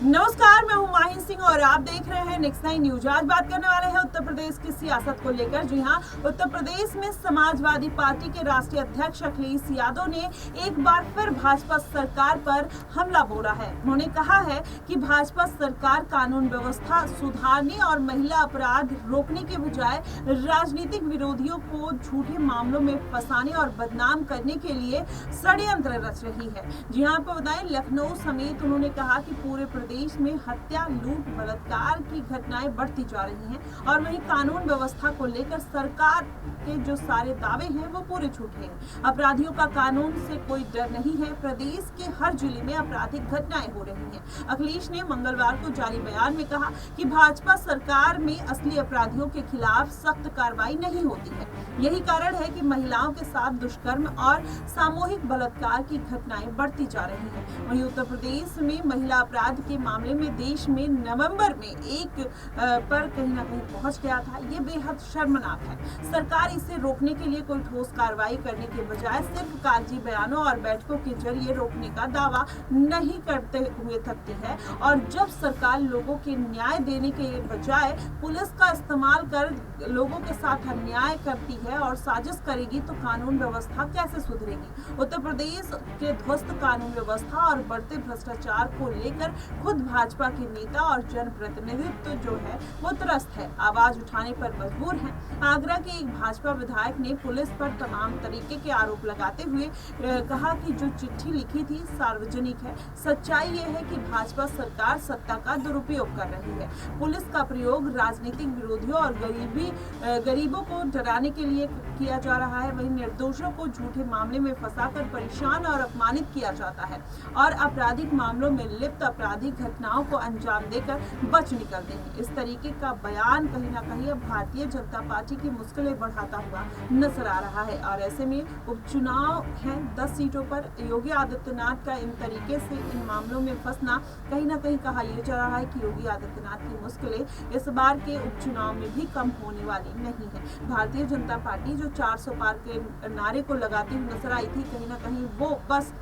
नमस्कार, मैं हूं माही सिंह और आप देख रहे हैं नेक्स्ट 9 न्यूज। आज बात करने वाले हैं उत्तर प्रदेश की सियासत को लेकर। जी हां, उत्तर प्रदेश में समाजवादी पार्टी के राष्ट्रीय अध्यक्ष अखिलेश यादव ने एक बार फिर भाजपा सरकार पर हमला बोला है। उन्होंने कहा है कि भाजपा सरकार कानून व्यवस्था सुधारने और महिला अपराध रोकने के बजाय राजनीतिक विरोधियों को झूठे मामलों में फंसाने और बदनाम करने के लिए षड्यंत्र रच रही है। जी हां, आपको बताएं, लखनऊ समेत उन्होंने कहा कि पूरे प्रदेश में हत्या, लूट, बलात्कार की घटनाएं बढ़ती जा रही हैं और वहीं कानून व्यवस्था को लेकर सरकार के जो सारे दावे हैं वो पूरे झूठे हैं। अपराधियों का कानून से कोई डर नहीं है। प्रदेश के हर जिले में आपराधिक घटनाएं हो रही हैं। अखिलेश ने मंगलवार को जारी बयान में कहा कि भाजपा सरकार में असली अपराधियों के खिलाफ सख्त कार्रवाई नहीं होती है। यही कारण है कि महिलाओं के साथ दुष्कर्म और सामूहिक बलात्कार की घटनाएं बढ़ती जा रही हैं। वहीं उत्तर प्रदेश में महिला अपराध के मामले में देश में नवंबर में एक पर कहीं ना कहीं पहुंच गया था। ये बेहद शर्मनाक है। सरकार इसे रोकने के लिए कोई ठोस कार्रवाई करने के बजाय सिर्फ कागजी बयानों और बैठकों के जरिए रोकने का दावा नहीं करते हुए थकती है। और जब सरकार लोगों के न्याय देने के बजाय पुलिस का इस्तेमाल कर लोगों के साथ अन्याय करती है और साजिश करेगी तो कानून व्यवस्था कैसे सुधरेगी। उत्तर प्रदेश के ध्वस्त कानून व्यवस्था और बढ़ते भ्रष्टाचार को लेकर खुद भाजपा के नेता और जनप्रतिनिधित्व जो है वो त्रस्त है, आवाज उठाने पर मजबूर है। आगरा के एक भाजपा विधायक ने पुलिस पर तमाम तरीके के आरोप लगाते हुए कहा कि जो चिट्ठी लिखी थी सार्वजनिक है। सच्चाई ये है कि भाजपा सरकार सत्ता का दुरुपयोग कर रही है। पुलिस का प्रयोग राजनीतिक विरोधियों और गरीबों को डराने के लिए किया जा रहा है। वहीं निर्दोषों को झूठे मामले में फंसाकर परेशान और अपमानित किया जाता है और आपराधिक मामलों में लिप्त आपराधिक घटनाओं को अंजाम देकर बच निकलते हैं। इस तरीके का बयान कहीं ना कहीं अब भारतीय जनता पार्टी की मुश्किलें बढ़ाता हुआ नजर आ रहा है। और ऐसे में उपचुनाव है 10 सीटों पर। योगी आदित्यनाथ का इन तरीके से इन मामलों में फंसना कहीं ना कहीं कहा यह जा रहा है कि योगी आदित्यनाथ की मुश्किलें इस बार के उपचुनाव में भी कम होने वाली नहीं है। भारतीय जनता पार्टी जो 400 पार के नारे को लगाती हुई नजर आई थी, कहीं ना कहीं वो बस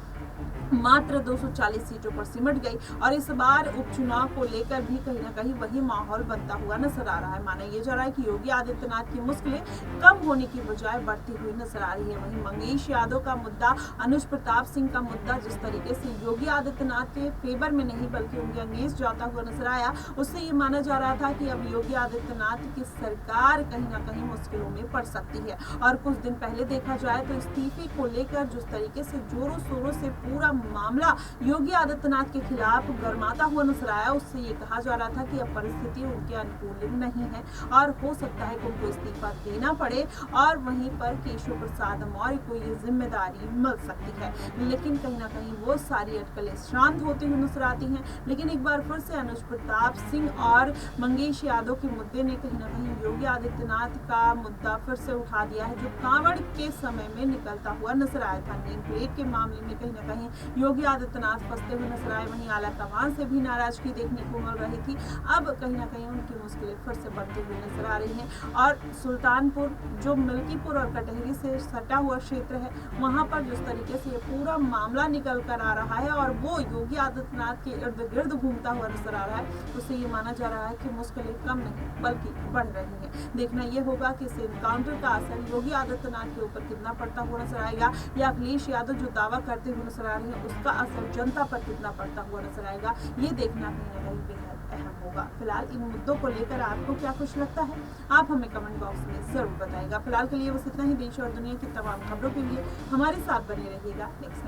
मात्र 240 सीटों पर सिमट गई और इस बार उपचुनाव को लेकर भी कहीं ना कहीं वही माहौल बनता हुआ नजर आ रहा है। माना यह जा रहा है कि योगी आदित्यनाथ की मुश्किलें कम होने की बजाय बढ़ती हुई नजर आ रही है। वहीं मंगेश यादव का मुद्दा, अनुज प्रताप सिंह का मुद्दा जिस तरीके से योगी आदित्यनाथ के फेवर में नहीं बल्कि उनके अंगेज जाता हुआ नजर आया, उससे ये माना जा रहा था कि अब योगी आदित्यनाथ की सरकार कहीं ना कहीं मुश्किलों में पड़ सकती है। और कुछ दिन पहले देखा जाए तो इस्तीफे को लेकर जिस तरीके से जोरों शोरों से पूरा मामला योगी आदित्यनाथ के खिलाफ गरमाता हुआ नजर आया, उससे ये कहा जा रहा था कि अब परिस्थिति उनके अनुकूल नहीं है और हो सकता है कि उनको इस्तीफा देना पड़े और वहीं पर केशव प्रसाद मौर्य को ये जिम्मेदारी मिल सकती है। लेकिन कहीं ना कहीं वो सारी अटकलें शांत होती हुई नजर आती हैं। लेकिन एक बार फिर से अनुज प्रताप सिंह और मंगेश यादव के मुद्दे ने कहीं ना कहीं योगी आदित्यनाथ का मुद्दा फिर से उठा दिया है, जो कांवड़ के समय में निकलता हुआ नजर आया था। नेम प्लेट के मामले में कहीं ना कहीं योगी आदित्यनाथ फंसते हुए नजर आए। वहीं आला कमान से भी नाराजगी देखने को मिल रही थी। अब कहीं ना कहीं उनकी मुश्किलें फिर से बढ़ती हुई नजर आ रही हैं। और सुल्तानपुर जो मिल्कीपुर और कटहरी से सटा हुआ क्षेत्र है, वहां पर जिस तरीके से ये पूरा मामला निकल कर आ रहा है और वो योगी आदित्यनाथ के इर्द गिर्द घूमता हुआ नजर आ रहा है, उससे ये माना जा रहा है कि मुश्किलें कम नहीं बल्कि बढ़ रही हैं। देखना यह होगा कि इस एनकाउंटर का असर योगी आदित्यनाथ के ऊपर कितना पड़ता हुआ नजर आएगा या अखिलेश यादव जो दावा करते हुए नजर आ रहे हैं उसका असर जनता पर कितना पड़ता हुआ नजर आएगा, ये देखना कहीं ना कहीं बेहद अहम होगा। फिलहाल इन मुद्दों को लेकर आपको क्या कुछ लगता है, आप हमें कमेंट बॉक्स में जरूर बताइएगा। फिलहाल के लिए बस इतना ही। देश और दुनिया की तमाम खबरों के लिए हमारे साथ बने रहिएगा। नेक्स्ट